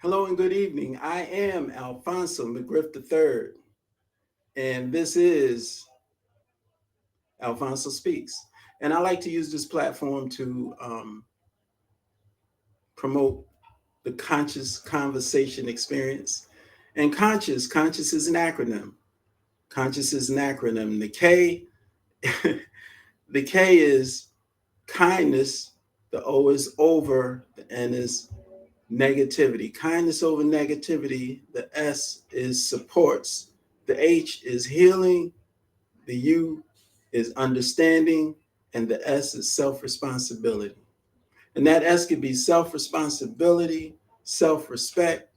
Hello and good evening. I am Alphonso McGriff III, and this is Alphonso Speaks. And I like to use this platform to promote the conscious conversation experience. And conscious is an acronym. Conscious is an acronym. The K is kindness. The O is over. The N is negativity. Kindness over negativity. The S is supports. The H is healing. The U is understanding. And the S is self responsibility. And that S could be self responsibility, self respect,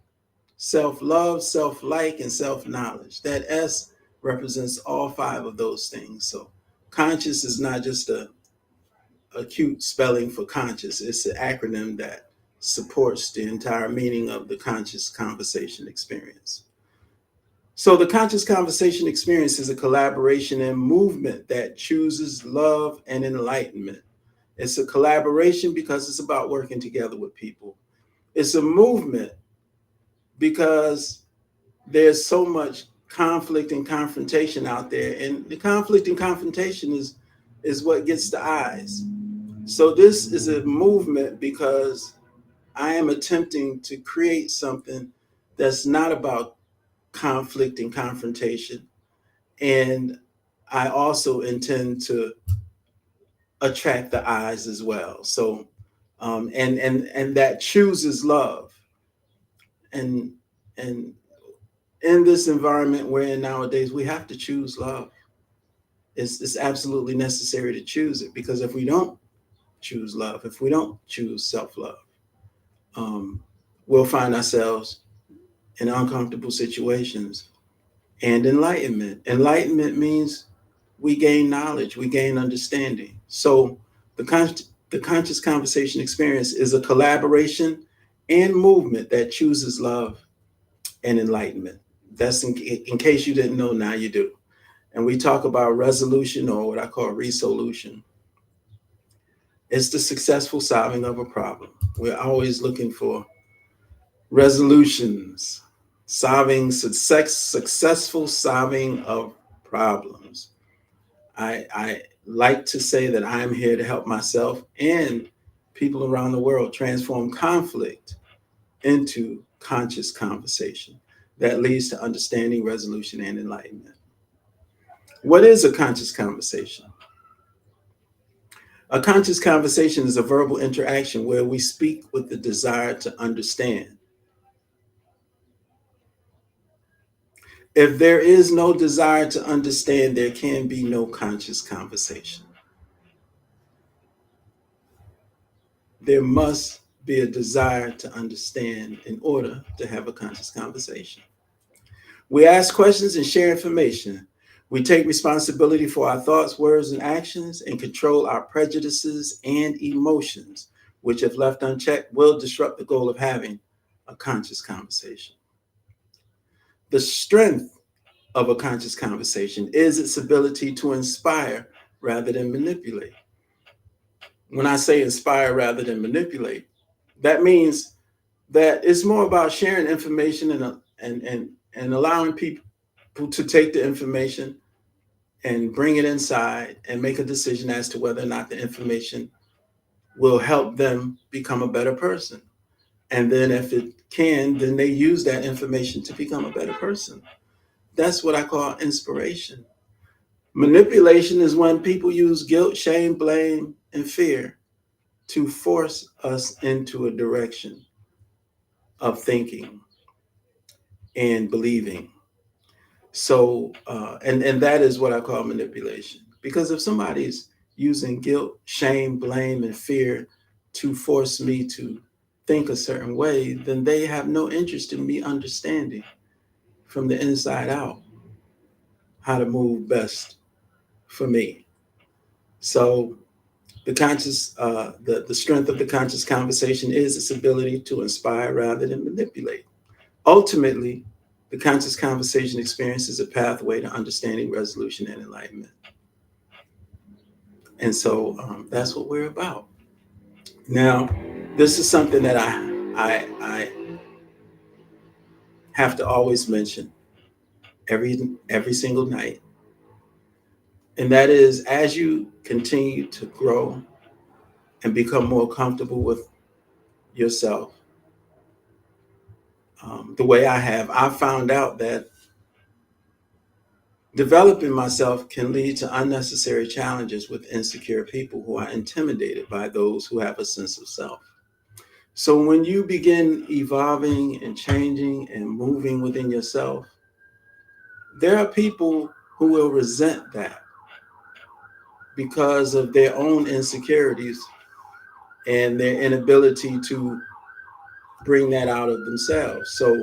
self love, self like, and self knowledge. That S represents all five of those things. So conscious is not just a cute spelling for conscious, it's an acronym that supports the entire meaning of the conscious conversation experience. So, the conscious conversation experience is a collaboration and movement that chooses love and enlightenment. It's a collaboration because it's about working together with people. It's a movement because there's so much conflict and confrontation out there, and the conflict and confrontation is what gets the eyes. So this is a movement because I am attempting to create something that's not about conflict and confrontation. And I also intend to attract the eyes as well. So, and that chooses love. And and in this environment we're in nowadays, we have to choose love. It's absolutely necessary to choose it because if we don't choose love, if we don't choose self love, um, we'll find ourselves in uncomfortable situations. And enlightenment. Enlightenment means we gain knowledge, we gain understanding. So the conscious conversation experience is a collaboration and movement that chooses love and enlightenment. That's in case you didn't know, now you do. And we talk about resolution, or what I call resolution. It's the successful solving of a problem. We're always looking for resolutions, successful solving of problems. I like to say that I'm here to help myself and people around the world transform conflict into conscious conversation that leads to understanding, resolution, and enlightenment. What is a conscious conversation? A conscious conversation is a verbal interaction where we speak with the desire to understand. If there is no desire to understand, there can be no conscious conversation. There must be a desire to understand in order to have a conscious conversation. We ask questions and share information. We take responsibility for our thoughts, words, and actions and control our prejudices and emotions, which, if left unchecked, will disrupt the goal of having a conscious conversation. The strength of a conscious conversation is its ability to inspire rather than manipulate. When I say inspire rather than manipulate, that means that it's more about sharing information and allowing people to take the information and bring it inside and make a decision as to whether or not the information will help them become a better person. And then if it can, then they use that information to become a better person. That's what I call inspiration. Manipulation is when people use guilt, shame, blame, and fear to force us into a direction of thinking and believing. So, and that is what I call manipulation. Because if somebody's using guilt, shame, blame, and fear to force me to think a certain way, then they have no interest in me understanding from the inside out how to move best for me. So, the strength of the conscious conversation is its ability to inspire rather than manipulate. Ultimately, the conscious conversation experience is a pathway to understanding, resolution, and enlightenment. And so that's what we're about. Now, this is something that I have to always mention every single night. And that is, as you continue to grow and become more comfortable with yourself, the way I found out that developing myself can lead to unnecessary challenges with insecure people who are intimidated by those who have a sense of self. So when you begin evolving and changing and moving within yourself, there are people who will resent that because of their own insecurities and their inability to bring that out of themselves. So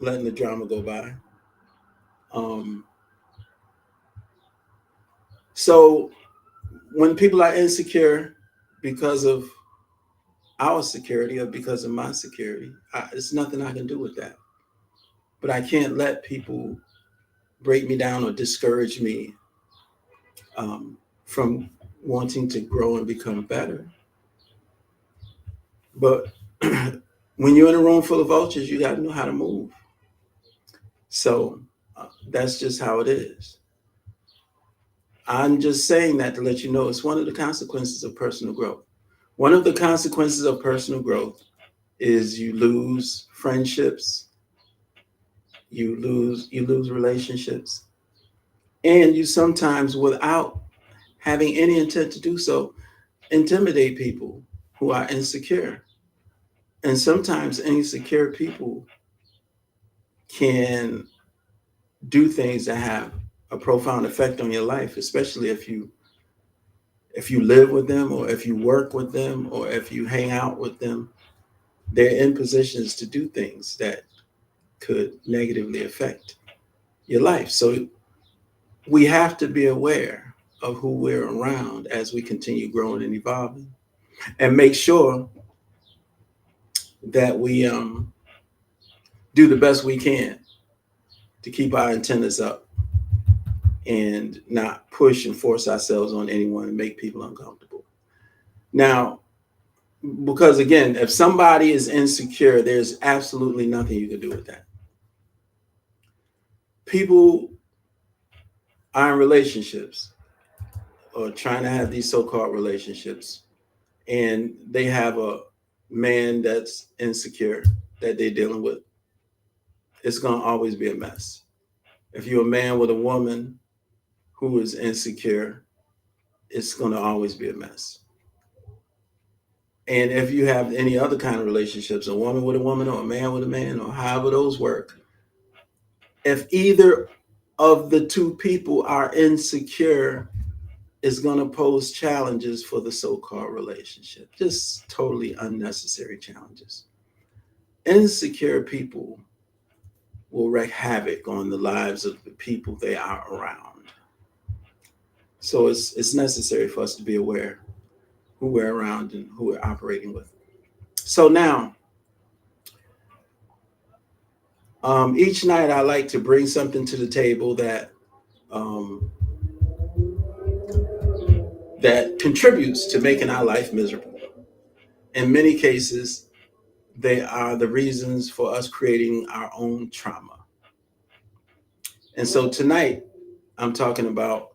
letting the drama go by. Um, so when people are insecure because of our security or because of my security, there's nothing I can do with that. But I can't let people break me down or discourage me from wanting to grow and become better. But when you're in a room full of vultures, you got to know how to move. So that's just how it is. I'm just saying that to let you know it's one of the consequences of personal growth. One of the consequences of personal growth is you lose friendships, you lose relationships, and you sometimes, without having any intent to do so, intimidate people who are insecure. And sometimes insecure people can do things that have a profound effect on your life, especially if you live with them or if you work with them or if you hang out with them. They're in positions to do things that could negatively affect your life. So we have to be aware of who we're around as we continue growing and evolving, and make sure that we do the best we can to keep our antennas up and not push and force ourselves on anyone and make people uncomfortable. Now, because again, if somebody is insecure, there's absolutely nothing you can do with that. People are in relationships or trying to have these so-called relationships, and they have a man that's insecure that they're dealing with. It's going to always be a mess. If you're a man with a woman who is insecure, it's going to always be a mess. And if you have any other kind of relationships, a woman with a woman or a man with a man or however those work, if either of the two people are insecure, it's going to pose challenges for the so-called relationship. Just totally unnecessary challenges. Insecure people will wreak havoc on the lives of the people they are around. So it's necessary for us to be aware who we're around and who we're operating with. So now, each night I like to bring something to the table um, that contributes to making our life miserable. In many cases, they are the reasons for us creating our own trauma. And so tonight, I'm talking about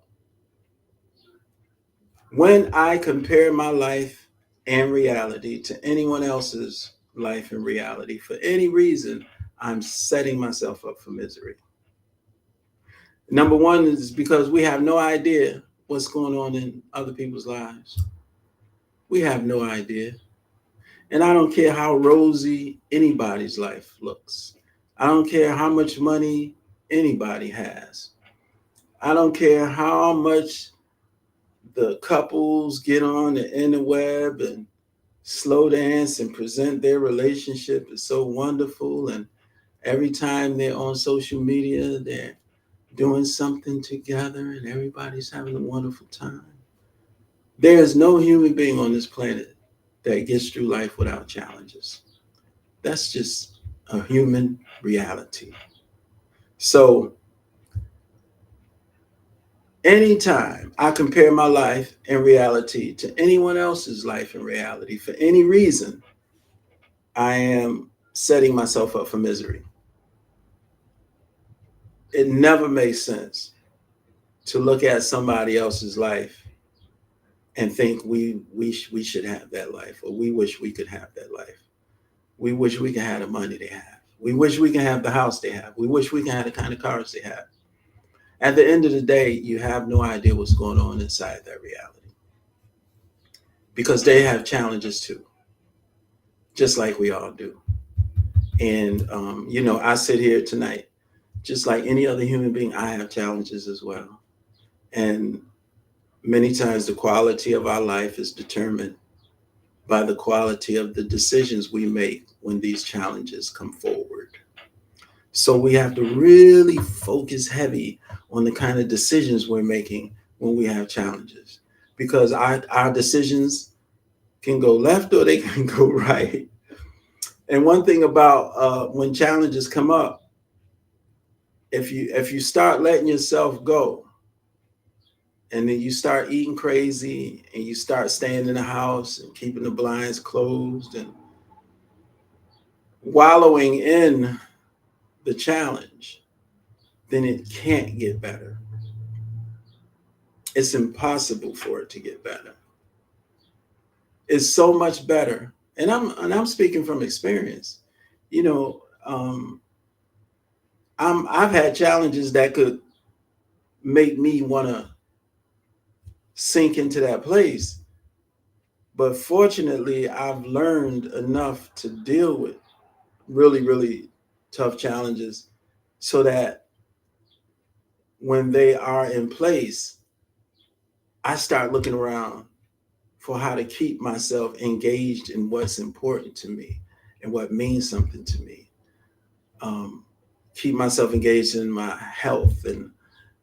when I compare my life and reality to anyone else's life and reality for any reason, I'm setting myself up for misery. Number one is because we have no idea what's going on in other people's lives. We have no idea. And I don't care how rosy anybody's life looks. I don't care how much money anybody has. I don't care how much the couples get on the interweb and slow dance and present their relationship is so wonderful. And every time they're on social media, they're doing something together and everybody's having a wonderful time. There is no human being on this planet that gets through life without challenges. That's just a human reality. So Anytime I compare my life and reality to anyone else's life and reality for any reason, I am setting myself up for misery. It never makes sense to look at somebody else's life and think we should have that life, or we wish we could have that life. We wish we could have the money they have. We wish we can have the house they have. We wish we can have the kind of cars they have. At the end of the day, you have no idea what's going on inside that reality, because they have challenges too, just like we all do. And I sit here tonight, just like any other human being. I have challenges as well, and many times the quality of our life is determined by the quality of the decisions we make when these challenges come forward. So we have to really focus heavy on the kind of decisions we're making when we have challenges, because our decisions can go left or they can go right. And one thing about when challenges come up, if you start letting yourself go, and then you start eating crazy and you start staying in the house and keeping the blinds closed and wallowing in the challenge, then it can't get better. It's impossible for it to get better. It's so much better. And I'm speaking from experience. You know, I've had challenges that could make me want to sink into that place. But fortunately, I've learned enough to deal with really, really tough challenges so that when they are in place, I start looking around for how to keep myself engaged in what's important to me and what means something to me. Um, Keep myself engaged in my health and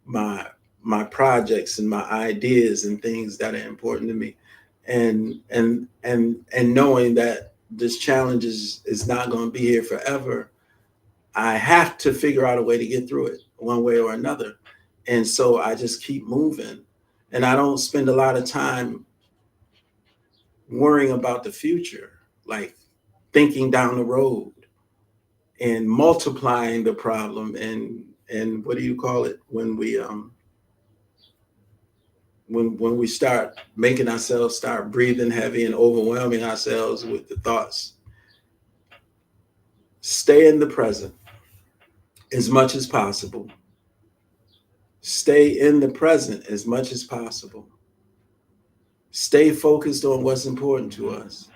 my my projects and my ideas and things that are important to me, and knowing that this challenge is not going to be here forever. I have to figure out a way to get through it one way or another. And so I just keep moving. And I don't spend a lot of time worrying about the future, like thinking down the road and multiplying the problem, and what do you call it when we start making ourselves start breathing heavy and overwhelming ourselves with the thoughts. Stay in the present as much as possible. Stay in the present as much as possible. Stay focused on what's important to us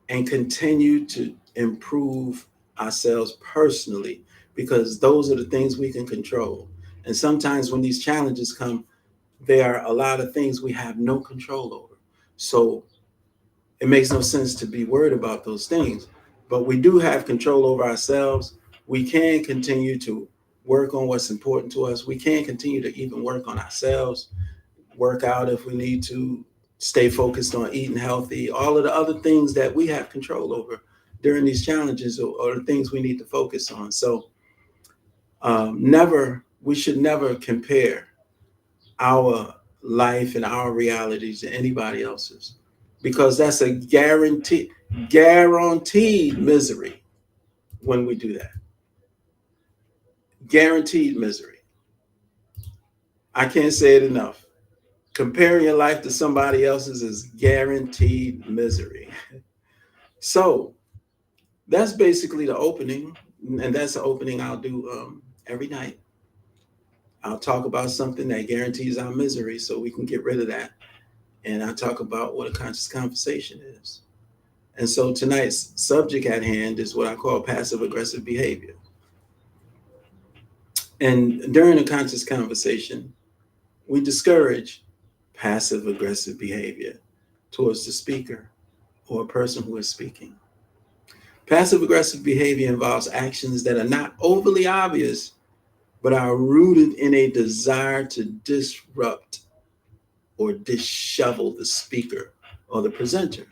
and continue to improve ourselves personally, because those are the things we can control. And sometimes when these challenges come, there are a lot of things we have no control over. So it makes no sense to be worried about those things. But we do have control over ourselves. We can continue to work on what's important to us. We can continue to even work on ourselves, work out if we need to, stay focused on eating healthy, all of the other things that we have control over during these challenges or the things we need to focus on. So we should never compare our life and our realities to anybody else's, because that's a guaranteed misery when we do that. Guaranteed misery. I can't say it enough. Comparing your life to somebody else's is guaranteed misery. So that's basically the opening, and that's the opening I'll do every night. I'll talk about something that guarantees our misery so we can get rid of that. And I talk about what a conscious conversation is. And so tonight's subject at hand is what I call passive aggressive behavior. And during a conscious conversation, we discourage passive aggressive behavior towards the speaker or a person who is speaking. Passive aggressive behavior involves actions that are not overly obvious, but are rooted in a desire to disrupt or dishevel the speaker or the presenter,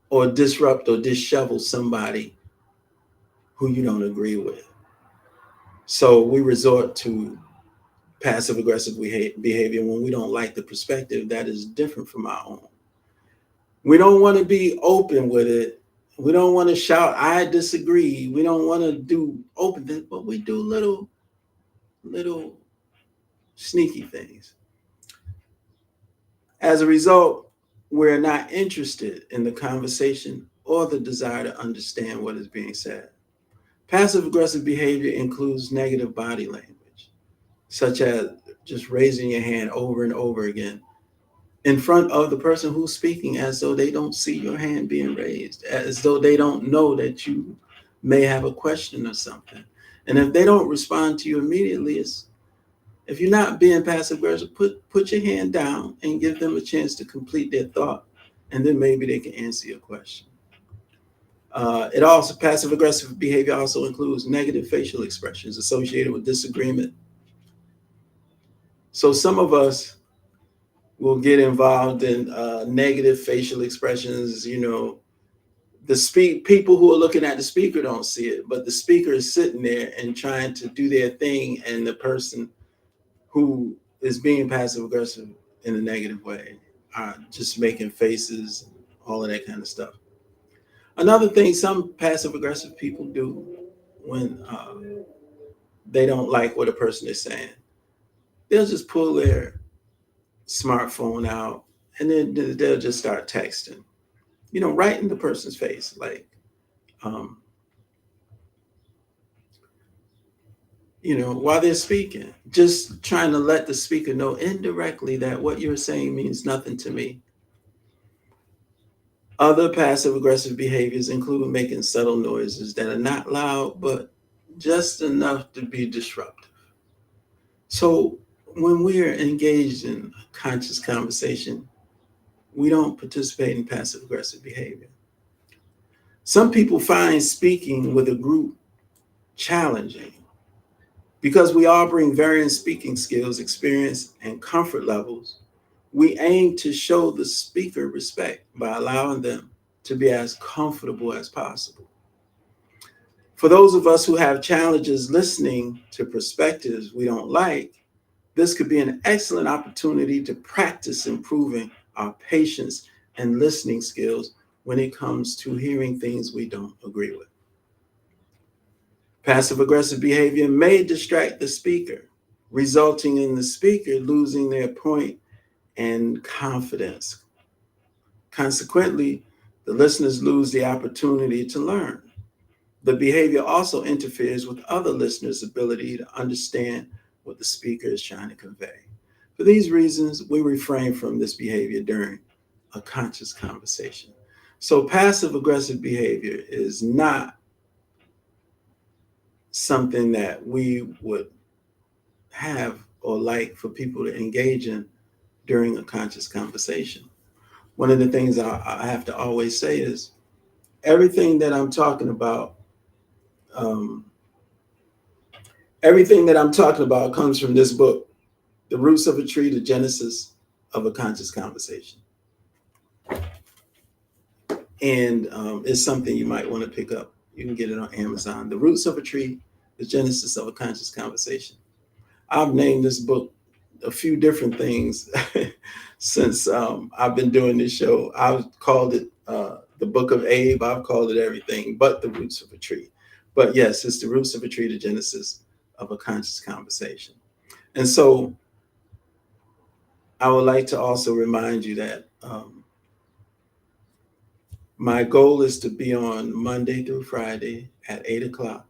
or disrupt or dishevel somebody who you don't agree with. So we resort to passive aggressive behavior when we don't like the perspective that is different from our own. We don't want to be open with it. We don't want to shout, I disagree. We don't want to do open things, but we do little sneaky things. As a result, we're not interested in the conversation or the desire to understand what is being said. Passive aggressive behavior includes negative body language, such as just raising your hand over and over again in front of the person who's speaking, as though they don't see your hand being raised, as though they don't know that you may have a question or something. And if they don't respond to you immediately, if you're not being passive aggressive, put your hand down and give them a chance to complete their thought, and then maybe they can answer your question. Passive aggressive behavior also includes negative facial expressions associated with disagreement. So some of us will get involved in negative facial expressions. People who are looking at the speaker don't see it, but the speaker is sitting there and trying to do their thing, and the person who is being passive aggressive in a negative way are just making faces, all of that kind of stuff. Another thing some passive aggressive people do when they don't like what a person is saying, they'll just pull their smartphone out and then they'll just start texting, right in the person's face, like, while they're speaking, just trying to let the speaker know indirectly that what you're saying means nothing to me. Other passive aggressive behaviors include making subtle noises that are not loud, but just enough to be disruptive. So when we're engaged in a conscious conversation, we don't participate in passive aggressive behavior. Some people find speaking with a group challenging because we all bring varying speaking skills, experience, and comfort levels. We aim to show the speaker respect by allowing them to be as comfortable as possible. For those of us who have challenges listening to perspectives we don't like, this could be an excellent opportunity to practice improving our patience and listening skills when it comes to hearing things we don't agree with. Passive aggressive behavior may distract the speaker, resulting in the speaker losing their point and confidence. Consequently, the listeners lose the opportunity to learn. The behavior also interferes with other listeners' ability to understand what the speaker is trying to convey. For these reasons, we refrain from this behavior during a conscious conversation. So passive aggressive behavior is not something that we would have or like for people to engage in during a conscious conversation. One of the things I have to always say is everything that I'm talking about, comes from this book, The Roots of a Tree, The Genesis of a Conscious Conversation. And it's something you might want to pick up. You can get it on Amazon. The Roots of a Tree, The Genesis of a Conscious Conversation. I've named this book a few different things since I've been doing this show. I've called it The Book of Abe. I've called it everything but The Roots of a Tree. But yes, it's The Roots of a Tree, The Genesis of a Conscious Conversation. And so I would like to also remind you that my goal is to be on Monday through Friday at 8:00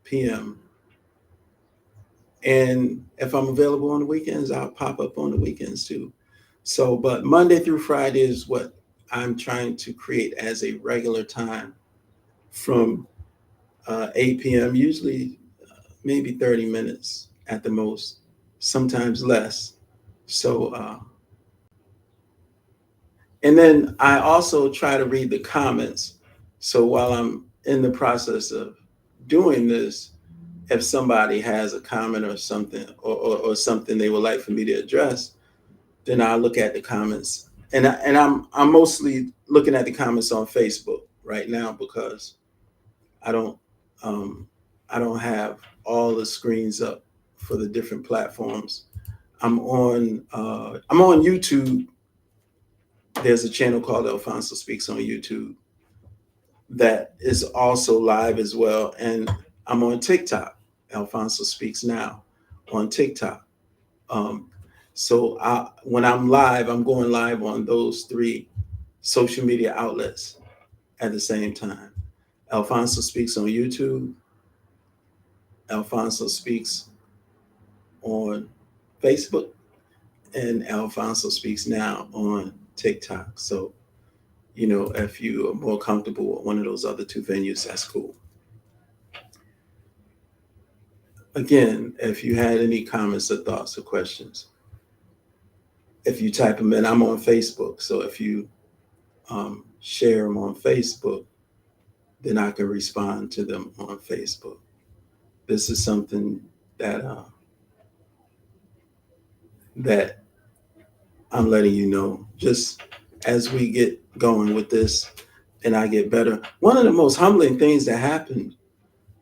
p.m. And if I'm available on the weekends, I'll pop up on the weekends too. So, but Monday through Friday is what I'm trying to create as a regular time from 8 p.m., usually maybe 30 minutes at the most, sometimes less. So, and then I also try to read the comments. So while I'm in the process of doing this, if somebody has a comment or something, or something they would like for me to address, then I'll look at the comments. And I'm mostly looking at the comments on Facebook right now because I don't have all the screens up for the different platforms. I'm on YouTube. There's a channel called Alphonso Speaks on YouTube that is also live as well. And I'm on TikTok. Alphonso Speaks Now on TikTok. Um, when I'm live, I'm going live on those three social media outlets at the same time. Alphonso Speaks on YouTube, Alphonso Speaks on Facebook, and Alphonso Speaks Now on TikTok. So, if you are more comfortable with one of those other two venues, that's cool. Again, if you had any comments or thoughts or questions, if you type them in, I'm on Facebook. So if you share them on Facebook, then I can respond to them on Facebook. This is something that that I'm letting you know just as we get going with this and I get better. One of the most humbling things that happened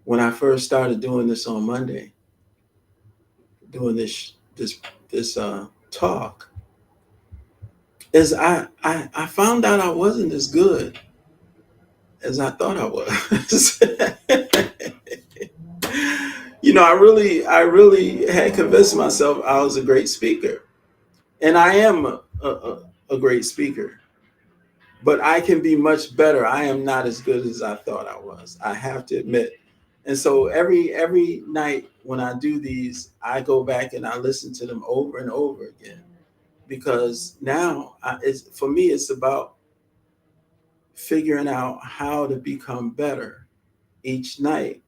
when I first started doing this on Monday, doing this talk, is I found out I wasn't as good as I thought I was. I really had convinced myself I was a great speaker, and I am a great speaker. But I can be much better. I am not as good as I thought I was. I have to admit. And so every night when I do these, I go back and I listen to them over and over again, because now for me it's about figuring out how to become better each night,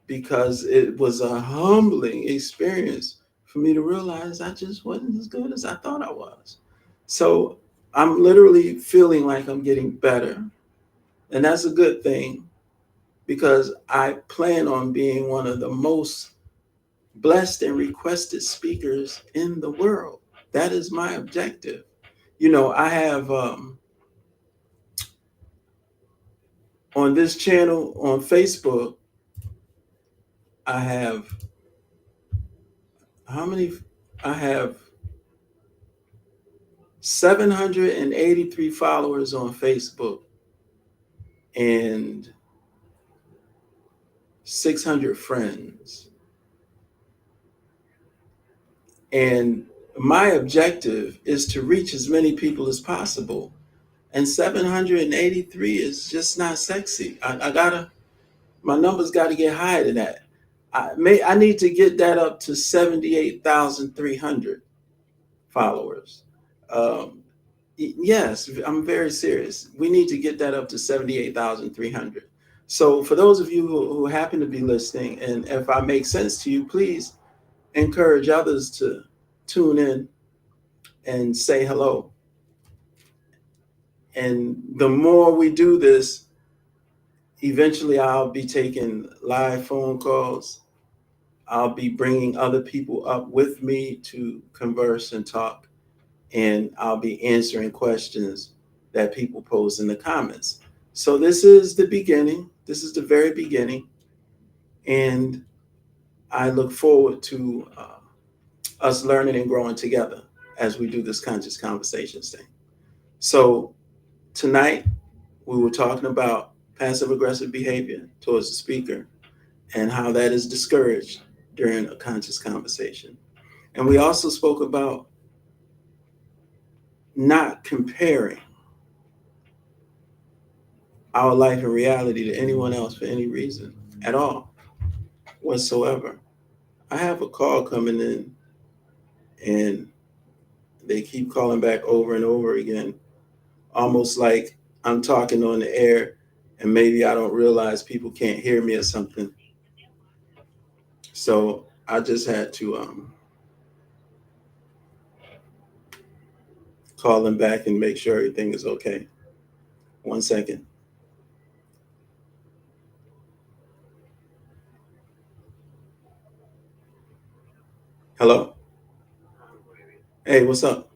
because it was a humbling experience for me to realize I just wasn't as good as I thought I was. So I'm literally feeling like I'm getting better. And that's a good thing, because I plan on being one of the most blessed and requested speakers in the world. That is my objective. I have on this channel on Facebook, I have how many? I have 783 followers on Facebook and 600 friends. And my objective is to reach as many people as possible. And 783 is just not sexy. My numbers got to get higher than that. I need to get that up to 78,300 followers. Um, yes, I'm very serious. We need to get that up to 78,300. So for those of you who happen to be listening, and if I make sense to you, please encourage others to tune in and say hello. And the more we do this, eventually I'll be taking live phone calls. I'll be bringing other people up with me to converse and talk, and I'll be answering questions that people pose in the comments. So this is the beginning. This is the very beginning. And I look forward to us learning and growing together as we do this conscious conversations thing. So tonight we were talking about passive aggressive behavior towards the speaker and how that is discouraged during a conscious conversation. And we also spoke about not comparing our life and reality to anyone else for any reason at all whatsoever. I have a call coming in, and they keep calling back over and over again, almost like I'm talking on the air and maybe I don't realize people can't hear me or something. So I just had to call them back and make sure everything is okay. 1 second. Hello? Hey, what's up?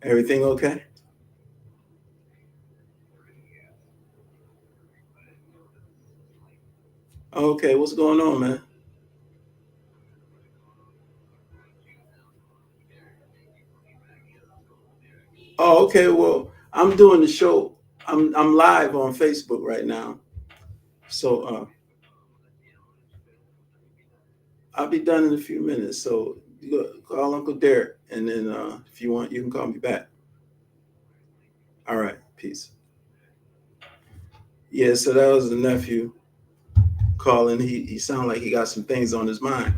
Everything okay? Okay, what's going on, man? Oh, okay. Well, I'm doing the show. I'm live on Facebook right now. So I'll be done in a few minutes. So look, call Uncle Derek, and then if you want, you can call me back. All right. Peace. Yeah. So that was the nephew calling. He sounded like he got some things on his mind.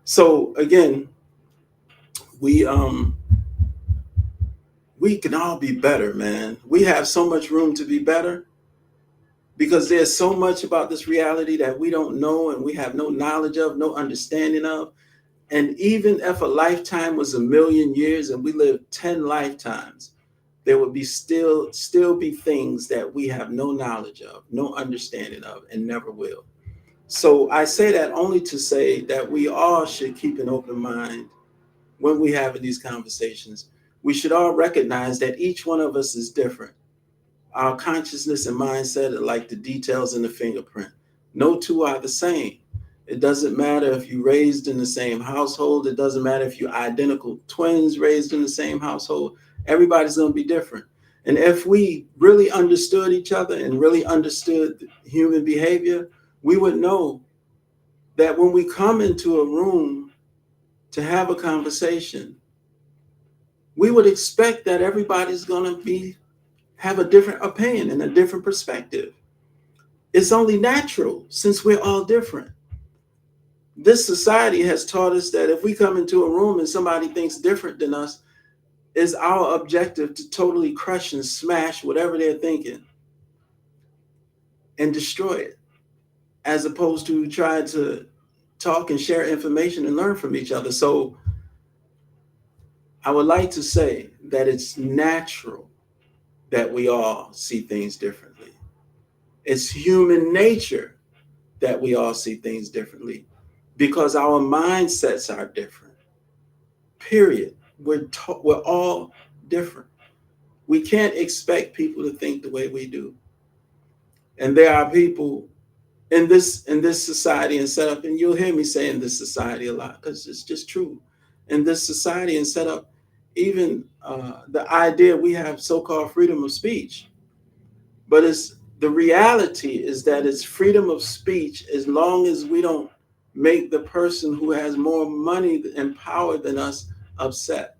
So again, we um we can all be better, man. We have so much room to be better because there's so much about this reality that we don't know and we have no knowledge of, no understanding of. And even if a lifetime was 1,000,000 years and we lived 10 lifetimes, there would be still be things that we have no knowledge of, no understanding of, and never will. So I say that only to say that we all should keep an open mind when we have these conversations. We should all recognize that each one of us is different. Our consciousness and mindset are like the details in the fingerprint. No two are the same. It doesn't matter if you raised in the same household. It doesn't matter if you're identical twins raised in the same household. Everybody's going to be different. And if we really understood each other and really understood human behavior, we would know that when we come into a room to have a conversation, we would expect that everybody's going to be have a different opinion and a different perspective. It's only natural since we're all different. This society has taught us that if we come into a room and somebody thinks different than us, it's our objective to totally crush and smash whatever they're thinking and destroy it, as opposed to trying to talk and share information and learn from each other. So I would like to say that it's natural that we all see things differently. It's human nature that we all see things differently because our mindsets are different. Period. We're all different. We can't expect people to think the way we do. And there are people in this society and setup, and you'll hear me saying this society a lot because it's just true. In this society and setup, even the idea we have so-called freedom of speech, but it's the reality is that it's freedom of speech as long as we don't make the person who has more money and power than us upset.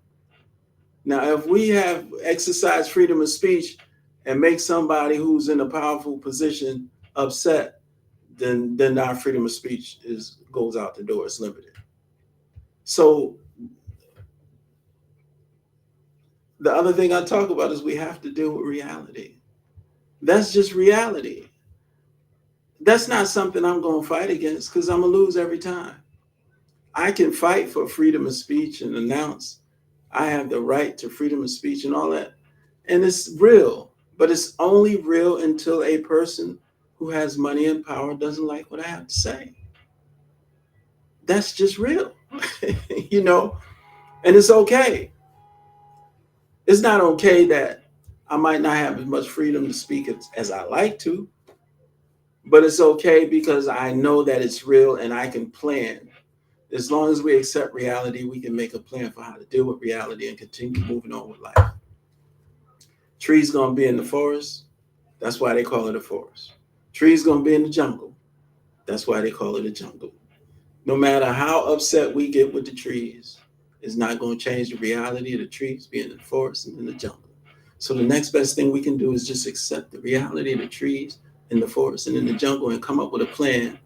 Now, if we have exercised freedom of speech and make somebody who's in a powerful position upset, then our freedom of speech is goes out the door. It's limited. So the other thing I talk about is we have to deal with reality. That's just reality. That's not something I'm going to fight against because I'm going to lose every time. I can fight for freedom of speech and announce I have the right to freedom of speech and all that. And it's real, but it's only real until a person who has money and power doesn't like what I have to say. That's just real, you know, and it's okay. It's not okay that I might not have as much freedom to speak as I like to, but it's okay because I know that it's real and I can plan. As long as we accept reality, we can make a plan for how to deal with reality and continue moving on with life. Trees gonna be in the forest. That's why they call it a forest. Trees gonna be in the jungle. That's why they call it a jungle. No matter how upset we get with the trees, it's not gonna change the reality of the trees being in the forest and in the jungle. So the next best thing we can do is just accept the reality of the trees in the forest and in the jungle and come up with a plan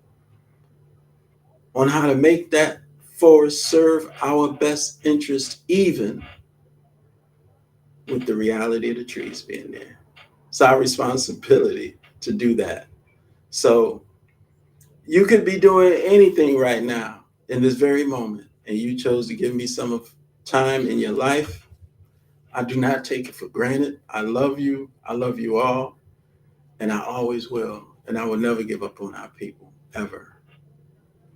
on how to make that forest serve our best interest, even with the reality of the trees being there. It's our responsibility to do that. So you could be doing anything right now in this very moment, and you chose to give me some of time in your life. I do not take it for granted. I love you. I love you all, and I always will. And I will never give up on our people, ever,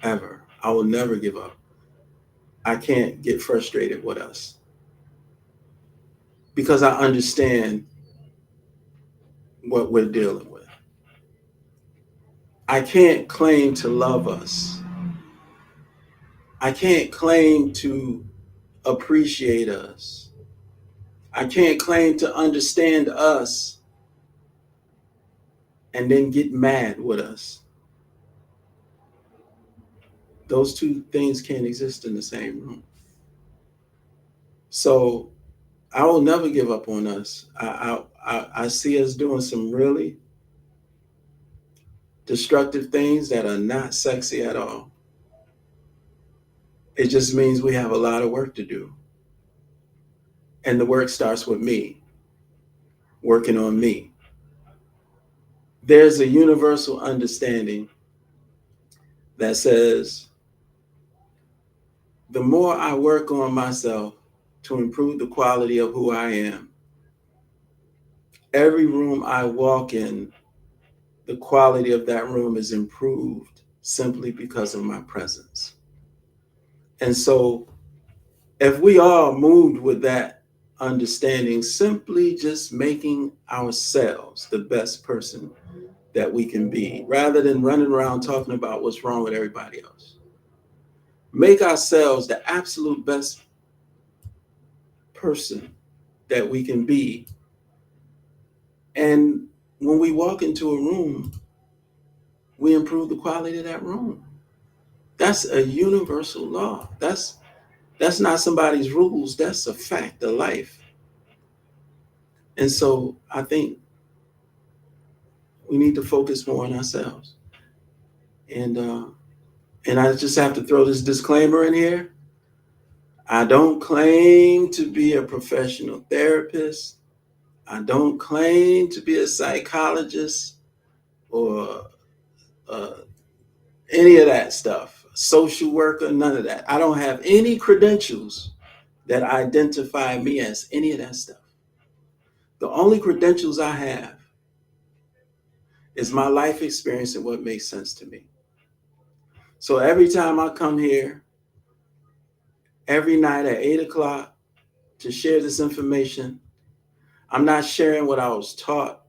ever. I will never give up. I can't get frustrated with us because I understand what we're dealing with. I can't claim to love us. I can't claim to appreciate us I can't claim to understand us and then get mad with us. Those two things can't exist in the same room. So I will never give up on us. I see us doing some really destructive things that are not sexy at all. It just means we have a lot of work to do. And the work starts with me, working on me. There's a universal understanding that says the more I work on myself to improve the quality of who I am, every room I walk in, the quality of that room is improved simply because of my presence. And so, if we all moved with that understanding, simply just making ourselves the best person that we can be, rather than running around talking about what's wrong with everybody else, make ourselves the absolute best person that we can be. And when we walk into a room, we improve the quality of that room. That's a universal law. That's not somebody's rules. That's a fact of life. And so I think we need to focus more on ourselves. And I just have to throw this disclaimer in here. I don't claim to be a professional therapist. I don't claim to be a psychologist or uh, any of that stuff, social worker, none of that. I don't have any credentials that identify me as any of that stuff. The only credentials I have is my life experience and what makes sense to me. So every time I come here, every night at 8 o'clock to share this information, I'm not sharing what I was taught,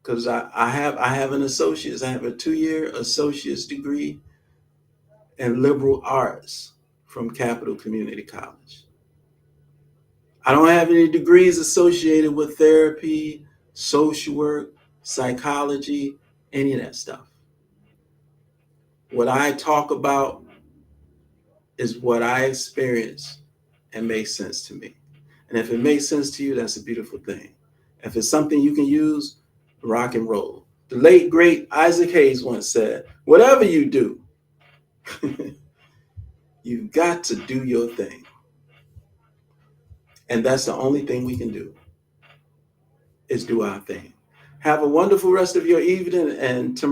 because I have an associate's. I have a 2-year associate's degree in liberal arts from Capital Community College. I don't have any degrees associated with therapy, social work, psychology, any of that stuff. What I talk about is what I experience and makes sense to me. And if it makes sense to you, that's a beautiful thing. If it's something you can use, rock and roll. The late, great Isaac Hayes once said, whatever you do, you've got to do your thing. And that's the only thing we can do, is do our thing. Have a wonderful rest of your evening, and tomorrow